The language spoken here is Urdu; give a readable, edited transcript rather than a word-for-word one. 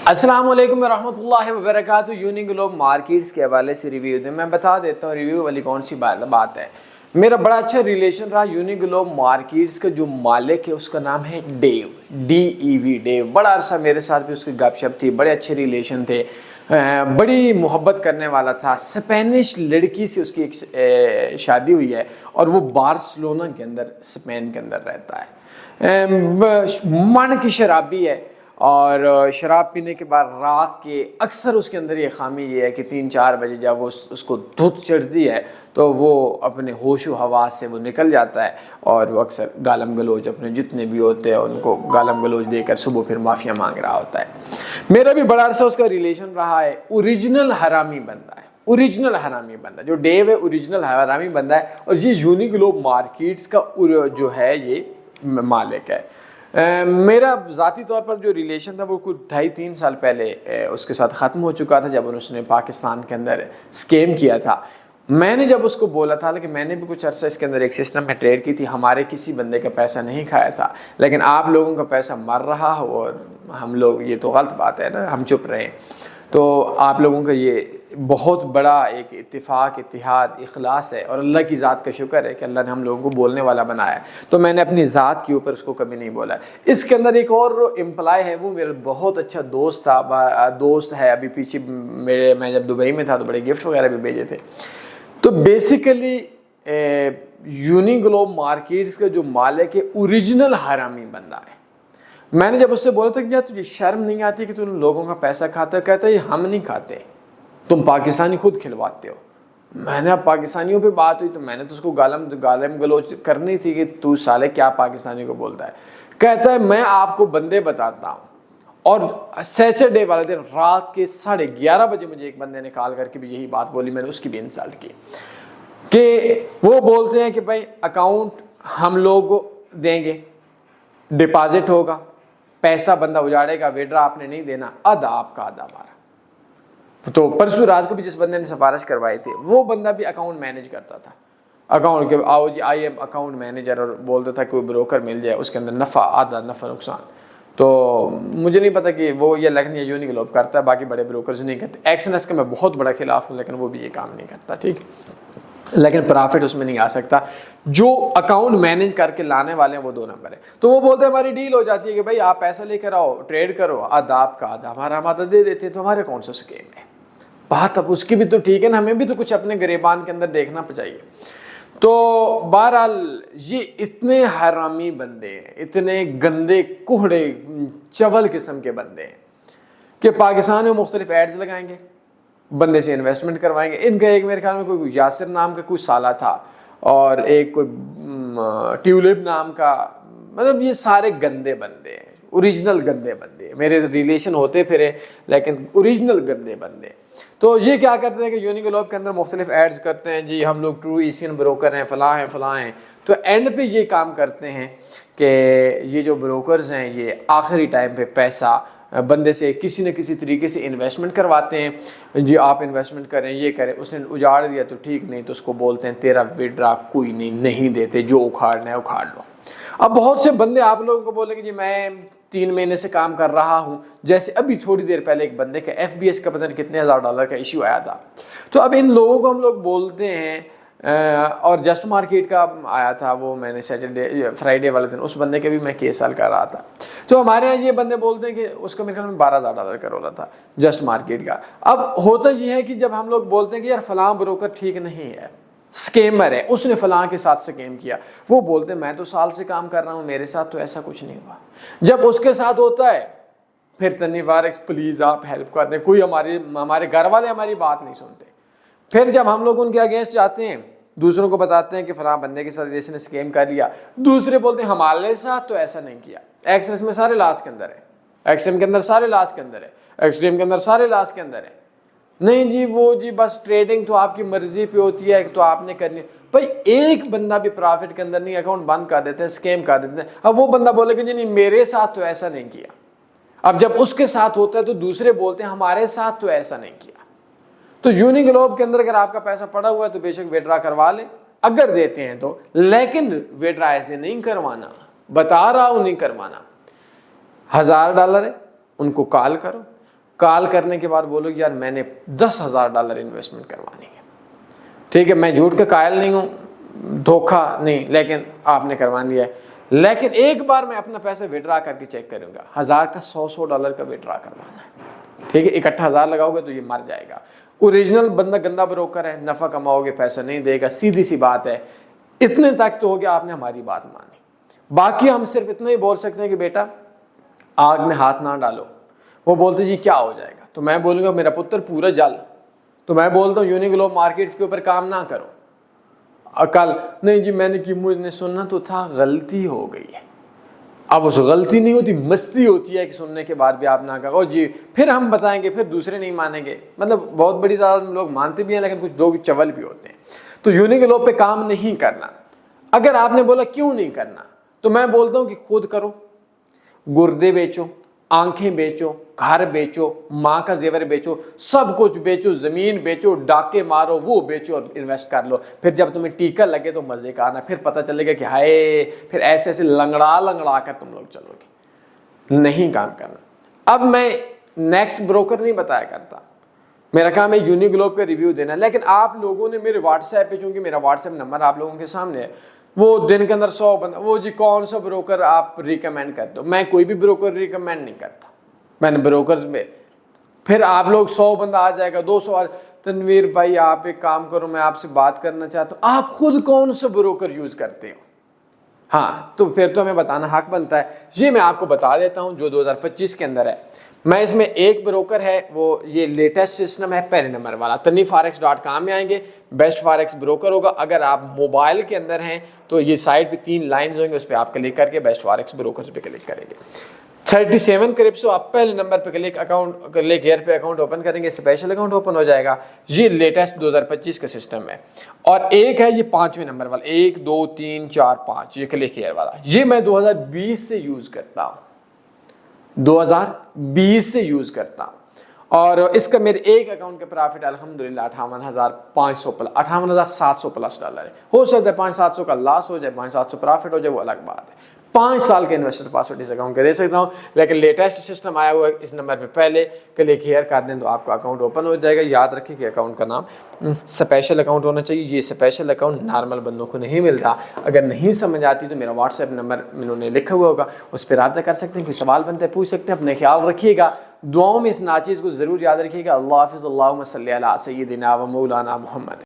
السلام علیکم ورحمۃ اللہ وبرکاتہ۔ یونی گلوب مارکیٹس کے حوالے سے ریویو دیں، میں بتا دیتا ہوں ریویو والی کون سی بات ہے۔ میرا بڑا اچھا ریلیشن رہا یونی گلوب مارکیٹس کا، جو مالک ہے اس کا نام ہے ڈیو، DEV ڈیو۔ بڑا عرصہ میرے ساتھ بھی اس کی گپ شپ تھی، بڑے اچھے ریلیشن تھے، بڑی محبت کرنے والا تھا۔ اسپینش لڑکی سے اس کی ایک شادی ہوئی ہے اور وہ بارسلونا کے اندر، اسپین کے اندر رہتا ہے۔ من کی شرابی ہے اور شراب پینے کے بعد رات کے اکثر اس کے اندر یہ خامی یہ ہے کہ 3-4 بجے جب وہ اس کو دھت چڑھتی ہے تو وہ اپنے ہوش و حواس سے وہ نکل جاتا ہے اور وہ اکثر گالم گلوچ اپنے جتنے بھی ہوتے ہیں ان کو گالم گلوچ دے کر صبح پھر معافیا مانگ رہا ہوتا ہے۔ میرا بھی بڑا عرصہ اس کا ریلیشن رہا ہے۔ اوریجنل حرامی بندہ ہے، اوریجنل حرامی بندہ جو ڈیو ہے، اوریجنل حرامی بندہ ہے اور یہ یونی گلوب مارکیٹس کا جو ہے یہ مالک ہے۔ میرا ذاتی طور پر جو ریلیشن تھا وہ کچھ 2.5-3 سال پہلے اس کے ساتھ ختم ہو چکا تھا، جب اس نے پاکستان کے اندر اسکیم کیا تھا۔ میں نے جب اس کو بولا تھا کہ میں نے بھی کچھ عرصہ اس کے اندر ایک سسٹم میں ٹریڈ کی تھی، ہمارے کسی بندے کا پیسہ نہیں کھایا تھا، لیکن آپ لوگوں کا پیسہ مر رہا ہو اور ہم لوگ، یہ تو غلط بات ہے نا، ہم چپ رہے، تو آپ لوگوں کا یہ بہت بڑا ایک اتفاق، اتحاد، اخلاص ہے اور اللہ کی ذات کا شکر ہے کہ اللہ نے ہم لوگوں کو بولنے والا بنایا ہے، تو میں نے اپنی ذات کے اوپر اس کو کبھی نہیں بولا۔ اس کے اندر ایک اور امپلائی ہے، وہ میرا بہت اچھا دوست تھا، دوست ہے ابھی پیچھے میں جب دبئی میں تھا تو بڑے گفٹ وغیرہ بھی بھیجے تھے۔ تو بیسیکلی یونی گلوب مارکیٹس کا جو مالک ہے اوریجنل حرامی بندہ ہے۔ میں نے جب اس سے بولا تھا کہ یار تجھے شرم نہیں آتی کہ تم لوگوں کا پیسہ کھاتا ہے؟ کہتا ہے یہ ہم نہیں کھاتے، تم پاکستانی خود کھلواتے ہو۔ میں نے اب پاکستانیوں پہ بات ہوئی تو میں نے تو اس کو گالم گلوچ کرنی تھی کہ تو سالے کیا پاکستانی کو بولتا ہے۔ کہتا ہے میں آپ کو بندے بتاتا ہوں، اور سیچرڈے والے دن رات کے 11:30 بجے مجھے ایک بندے نے کال کر کے بھی یہی بات بولی، میں نے اس کی بھی انسلٹ کی کہ وہ بولتے ہیں کہ بھائی اکاؤنٹ ہم لوگ دیں گے، ڈپازٹ ہوگا، پیسہ بندہ اجاڑے گا، ویڈرا آپ نے نہیں دینا، آدھا آپ کا آدھا ہمارا۔ تو پرسوں رات کو بھی جس بندے نے سفارش کروائی تھی وہ بندہ بھی اکاؤنٹ مینیج کرتا تھا، اکاؤنٹ کے آؤ جی آئی ایم اکاؤنٹ مینیجر، اور بولتا تھا کہ کوئی بروکر مل جائے اس کے اندر نفع آدھا، نفع نقصان۔ تو مجھے نہیں پتا کہ وہ یہ لیکن یہ یونی گلوب کرتا ہے، باقی بڑے بروکرز نہیں کرتے۔ ایکسنس کا میں بہت بڑا خلاف ہوں لیکن وہ بھی یہ کام نہیں کرتا، ٹھیک، لیکن پرافٹ اس میں نہیں آ سکتا۔ جو اکاؤنٹ مینیج کر کے لانے والے ہیں وہ 2 نمبر ہے۔ تو وہ بولتے ہیں ہماری ڈیل ہو جاتی ہے کہ بھائی آپ پیسہ لے کر آؤ، ٹریڈ کرو، آدھا آپ کا آدھا ہمارا، ہم آدھا دے دیتے ہیں، تو ہمارے کون سا اسکیم ہے بات؟ اب اس کی بھی تو ٹھیک ہے نا، ہمیں بھی تو کچھ اپنے گریبان کے اندر دیکھنا چاہیے۔ تو بہرحال یہ اتنے حرامی بندے ہیں، اتنے گندے کوہڑے چول قسم کے بندے ہیں کہ پاکستان میں مختلف ایڈز لگائیں گے، بندے سے انویسٹمنٹ کروائیں گے۔ ان کا ایک میرے خیال میں کوئی یاسر نام کا کوئی سالہ تھا اور ایک کوئی ٹیولپ نام کا، مطلب یہ سارے گندے بندے ہیں، اوریجنل گندے بندے، میرے ریلیشن ہوتے پھرے لیکن اوریجنل گندے بندے۔ تو یہ کیا کرتے ہیں کہ یونی گلوب کے اندر مختلف ایڈز کرتے ہیں، جی ہم لوگ ٹرو ایشین بروکر ہیں، فلاں ہیں فلاں ہیں، تو اینڈ پہ یہ کام کرتے ہیں کہ یہ جو بروکرز ہیں یہ آخری ٹائم پہ پیسہ بندے سے کسی نہ کسی طریقے سے انویسٹمنٹ کرواتے ہیں، جی آپ انویسٹمنٹ کریں، یہ کریں، اس نے اجاڑ دیا تو ٹھیک، نہیں تو اس کو بولتے ہیں تیرا وڈرا کوئی نہیں دیتے، جو اکھاڑنا ہے اکھاڑ لو۔ اب بہت سے بندے آپ لوگوں کو بولیں کہ جی میں 3 مہینے سے کام کر رہا ہوں، جیسے ابھی تھوڑی دیر پہلے ایک بندے کا FBS کا پتہ نہیں کتنے $1000 کا ایشو آیا تھا۔ تو اب ان لوگوں کو ہم لوگ بولتے ہیں، اور جسٹ مارکیٹ کا آیا تھا وہ، میں نے فرائیڈے والے دن اس بندے کے بھی میں کیس حل کر رہا تھا۔ تو ہمارے یہاں یہ بندے بولتے ہیں کہ اس کا میرے خیال میں $12000 کا رولا تھا جسٹ مارکیٹ کا۔ اب ہوتا یہ ہے کہ جب ہم لوگ بولتے ہیں کہ یار فلاں بروکر ٹھیک نہیں ہے، اسکیمر ہے، اس نے فلاں کے ساتھ سکیم کیا، وہ بولتے ہیں میں تو سال سے کام کر رہا ہوں، میرے ساتھ تو ایسا کچھ نہیں ہوا۔ جب اس کے ساتھ ہوتا ہے پھر تنوار پلیز آپ ہیلپ کر دیں، کوئی ہمارے گھر والے ہماری بات نہیں سنتے۔ پھر جب ہم لوگ ان کے اگینسٹ جاتے ہیں، دوسروں کو بتاتے ہیں کہ فلاں بندے کے ساتھ اس نے اسکیم کر لیا، دوسرے بولتے ہیں ہمارے ساتھ تو ایسا نہیں کیا۔ ایکسنس میں سارے لاس کے اندر ہے، ایکسٹریم کے اندر سارے لاس کے اندر ہے، ایکسٹریم کے اندر سارے لاس کے اندر ہے۔ نہیں جی وہ جی بس ٹریڈنگ تو آپ کی مرضی پہ ہوتی ہے تو آپ نے کرنی۔ بھائی ایک بندہ بھی پرافٹ کے اندر نہیں، اکاؤنٹ بند کر دیتے ہیں، اسکیم کر دیتے ہیں۔ اب وہ بندہ بولے کہ جی نہیں میرے ساتھ تو ایسا نہیں کیا۔ اب جب اس کے ساتھ ہوتا ہے تو دوسرے بولتے ہیں ہمارے ساتھ تو ایسا نہیں کیا۔ تو یونی گلوب کے اندر اگر آپ کا پیسہ پڑا ہوا ہے تو بے شک ویڈرا کروا لیں اگر دیتے ہیں تو، لیکن ویڈرا ایسے نہیں کروانا، بتا رہا ہوں نہیں کروانا۔ $1000 ہے، ان کو کال کرو، کال کرنے کے بعد بولو یار میں نے $10,000 انویسٹمنٹ کروانی ہے، ٹھیک ہے، میں جھوٹ کا قائل نہیں ہوں، دھوکہ نہیں، لیکن آپ نے کروا لیا ہے، لیکن ایک بار میں اپنا پیسہ وڈرا کر کے چیک کروں گا، 1000 کا $100 کا وڈرا کروانا ہے، ٹھیک ہے، اکٹھا 1000 لگاؤ گے تو یہ مر جائے گا۔ اوریجنل بندہ گندا بروکر ہے، نفع کماؤ گے پیسہ نہیں دے گا، سیدھی سی بات ہے۔ اتنے تک تو ہو گیا، آپ نے ہماری بات مانی۔ باقی ہم صرف اتنا ہی بول سکتے ہیں کہ بیٹا آگ میں ہاتھ نہ ڈالو۔ وہ بولتے جی کیا ہو جائے گا، تو میں بولوں گا میرا پتر پورا جل، تو میں بولتا ہوں یونی گلوب مارکیٹس کے اوپر کام نہ کرو۔ کل نہیں جی میں نے کی، مجھ نے سننا تو تھا، غلطی ہو گئی ہے۔ اب اس غلطی نہیں ہوتی، مستی ہوتی ہے کہ سننے کے بعد بھی آپ نہ کہو جی پھر ہم بتائیں گے، پھر دوسرے نہیں مانیں گے، مطلب بہت بڑی زیادہ لوگ مانتے بھی ہیں لیکن کچھ لوگ چول بھی ہوتے ہیں۔ تو یونی گلوب پہ کام نہیں کرنا۔ اگر آپ نے بولا کیوں نہیں کرنا، تو میں بولتا ہوں کہ خود کرو، گردے بیچو، آنکھیں بیچو، گھر بیچو، ماں کا زیور بیچو، سب کچھ بیچو، زمین بیچو، ڈاکے مارو، وہ بیچو اور انویسٹ کر لو۔ پھر جب تمہیں ٹیکا لگے تو مزے کا آنا، پھر پتہ چلے گا کہ ہائے، پھر ایسے ایسے لنگڑا کر تم لوگ چلو گے، نہیں کام کرنا۔ اب میں نیکسٹ بروکر نہیں بتایا کرتا، میرا کام ہے یونی گلوب کا ریویو دینا، لیکن آپ لوگوں نے میرے واٹس ایپ پہ، چونکہ میرا واٹس ایپ نمبر آپ لوگوں کے سامنے ہے، وہ دن کے اندر 100 بندہ، وہ جی کون سا بروکر آپ ریکمینڈ کرتے ہو؟ میں کوئی بھی بروکر ریکمینڈ نہیں کرتا، میں نے بروکرز میں، پھر آپ لوگ 100 بندہ آ جائے گا، 200 تنویر بھائی آپ ایک کام کرو، میں آپ سے بات کرنا چاہتا ہوں، آپ خود کون سا بروکر یوز کرتے ہو؟ ہاں تو پھر تو ہمیں بتانا حق بنتا ہے۔ یہ میں آپ کو بتا دیتا ہوں جو 2025 کے اندر ہے۔ میں اس میں ایک بروکر ہے، وہ یہ لیٹسٹ سسٹم ہے، پہلے نمبر والا tanveeforex.com میں آئیں گے، بیسٹ فارکس بروکر ہوگا۔ اگر آپ موبائل کے اندر ہیں تو یہ سائٹ پہ 3 لائنز ہوں گے، اس پہ آپ کلک کر کے بیسٹ فارکس بروکرز پہ کلک کریں گے۔ 37 کرپسو آپ پہلے نمبر پہ کلک ہیئر پہ اکاؤنٹ اوپن کریں گے، اسپیشل اکاؤنٹ اوپن ہو جائے گا۔ یہ لیٹسٹ 2025 کا سسٹم ہے۔ اور ایک ہے یہ 5ویں نمبر والا، 1 2 3 4 5، یہ کلک ہیئر والا، یہ میں 2020 سے یوز کرتا ہوں، 2020 سے یوز کرتا ہوں۔ اور اس کا میرے ایک اکاؤنٹ کا پرافٹ الحمدللہ 58,500 پلس، 58,700 پلس ڈالر ہے۔ ہو سکتا ہے 500-700 کا لاس ہو جائے، 500-700 پرافٹ ہو جائے، وہ الگ بات ہے۔ 5 سال کے انویسٹر پاسورڈ اس اکاؤنٹ کا دے سکتا ہوں، لیکن لیٹسٹ سسٹم آیا ہوا ہے، اس نمبر پہ پہلے کلک ہیئر کر دیں تو آپ کا اکاؤنٹ اوپن ہو جائے گا۔ یاد رکھیں کہ اکاؤنٹ کا نام اسپیشل اکاؤنٹ ہونا چاہیے، یہ اسپیشل اکاؤنٹ نارمل بندوں کو نہیں ملتا۔ اگر نہیں سمجھ آتی تو میرا واٹس ایپ نمبر انہوں نے لکھا ہوا ہوگا، اس پہ رابطہ کر سکتے ہیں، کوئی سوال بنتا ہے پوچھ سکتے ہیں۔ اپنے خیال رکھیے گا، دعاؤں میں اس ناچیز کو ضرور یاد رکھیے گا۔ اللہ حافظ، اللہم صلی علی سیدنا و مولانا محمد۔